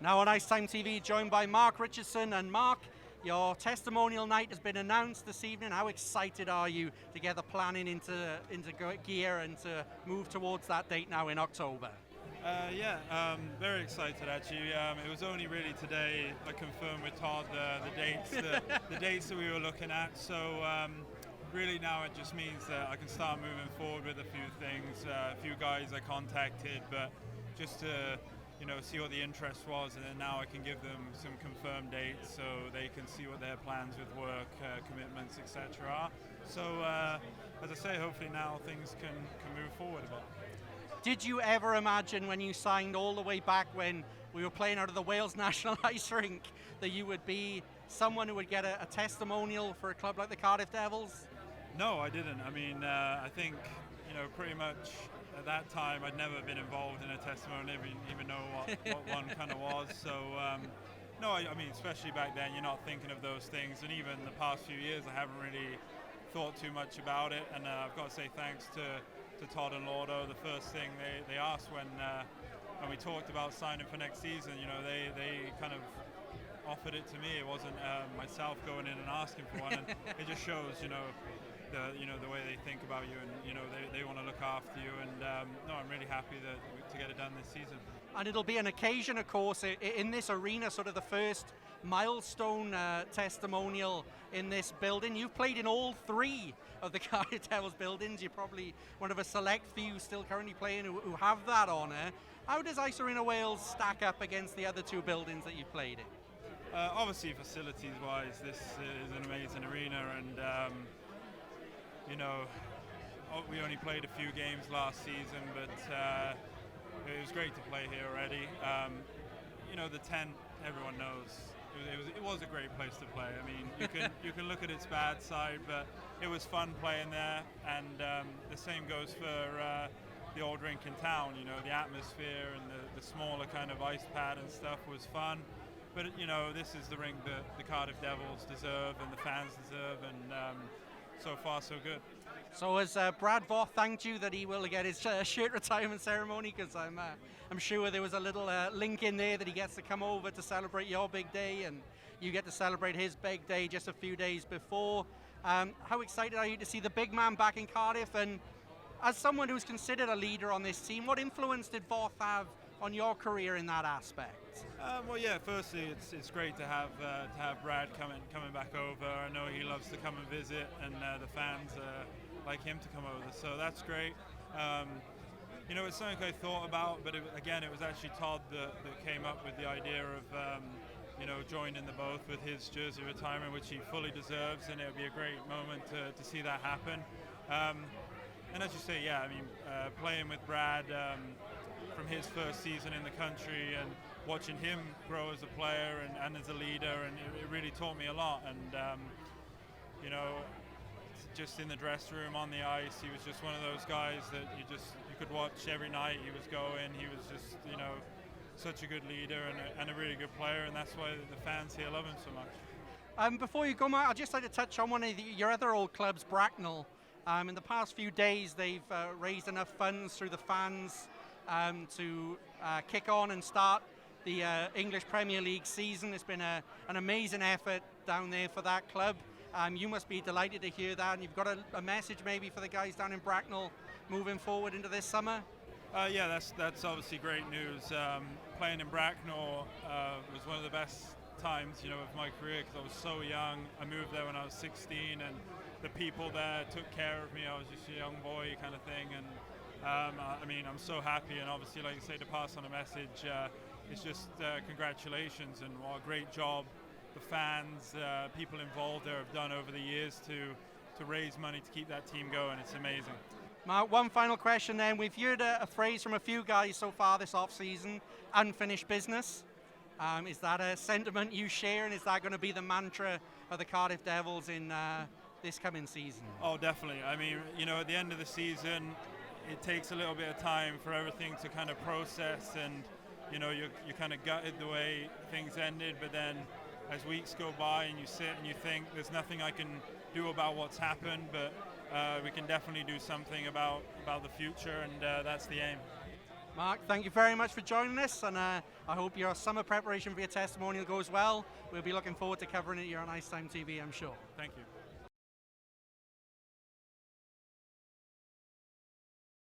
Now on IceTime.TV, joined by Mark Richardson. And Mark, your testimonial night has been announced this evening. How excited are you to get the planning into gear and to move towards that date now in October? Very excited actually. It was only really today I confirmed with Todd the dates, the dates that we were looking at. So really now it just means that I can start moving forward with a few things. A few guys I contacted, but just to see what the interest was, and then now I can give them some confirmed dates so they can see what their plans with work, commitments, etc. are. So as I say, hopefully now things can move forward a bit. Did you ever imagine when you signed all the way back when we were playing out of the Wales National Ice Rink that you would be someone who would get a testimonial for a club like the Cardiff Devils? No, I didn't. I mean, I think, pretty much at that time I'd never been involved in a testimonial, even know what one kind of was. So, no, I mean, especially back then, you're not thinking of those things. And even the past few years, I haven't really thought too much about it. And I've got to say thanks to Todd and Lordo. The first thing they asked when we talked about signing for next season, they kind of offered it to me. It wasn't myself going in and asking for one. And it just shows, the way they think about you, and they want to look after you. And no, I'm really happy to get it done this season. And it'll be an occasion, of course, in this arena, sort of the first milestone testimonial in this building. You've played in all three of the Cardiff Devils buildings. You're probably one of a select few still currently playing who have that honour. How does Ice Arena Wales stack up against the other two buildings that you've played in? Obviously, facilities-wise, this is an amazing arena, and we only played a few games last season, but it was great to play here already. The tent, everyone knows. It was a great place to play. I mean, you can look at its bad side, but it was fun playing there, and the same goes for the old rink in town. The atmosphere and the smaller kind of ice pad and stuff was fun. But this is the rink that the Cardiff Devils deserve and the fans deserve, and so far so good. So has Brad Voth thanked you that he will get his shirt retirement ceremony? Because I'm sure there was a little link in there that he gets to come over to celebrate your big day, and you get to celebrate his big day just a few days before. How excited are you to see the big man back in Cardiff? And as someone who's considered a leader on this team, what influence did Voth have on your career in that aspect? Firstly, it's great to have Brad coming back over. I know he loves to come and visit, and the fans like him to come over, so that's great. It's something I thought about, but it was actually Todd that came up with the idea of joining the both with his jersey retirement, which he fully deserves, and it would be a great moment to see that happen. And as you say, playing with Brad from his first season in the country and watching him grow as a player and as a leader, and it really taught me a lot. And just in the dressing room, on the ice, he was just one of those guys that you could watch every night. He was going. He was just such a good leader and a really good player, and that's why the fans here love him so much. Before you go, Mark, I'd just like to touch on one of your other old clubs, Bracknell. In the past few days, they've raised enough funds through the fans to kick on and start the English Premier League season. It's been an amazing effort down there for that club. You must be delighted to hear that, and you've got a message maybe for the guys down in Bracknell moving forward into this summer? That's obviously great news. Playing in Bracknell was one of the best times, of my career, because I was so young. I moved there when I was 16, and the people there took care of me. I was just a young boy kind of thing, and I'm so happy. And obviously, like you say, to pass on a message, it's just congratulations, and what a great job the fans, people involved there have done over the years to raise money to keep that team going. It's amazing. Mark, one final question then. We've heard a phrase from a few guys so far this off-season, unfinished business. Is that a sentiment you share, and is that going to be the mantra of the Cardiff Devils in this coming season? Oh, definitely. I mean, at the end of the season, it takes a little bit of time for everything to kind of process, and you're kind of gutted the way things ended, but then as weeks go by and you sit and you think there's nothing I can do about what's happened, but we can definitely do something about the future, and that's the aim. Mark, thank you very much for joining us, and I hope your summer preparation for your testimonial goes well. We'll be looking forward to covering it here on IceTime TV, I'm sure. Thank you.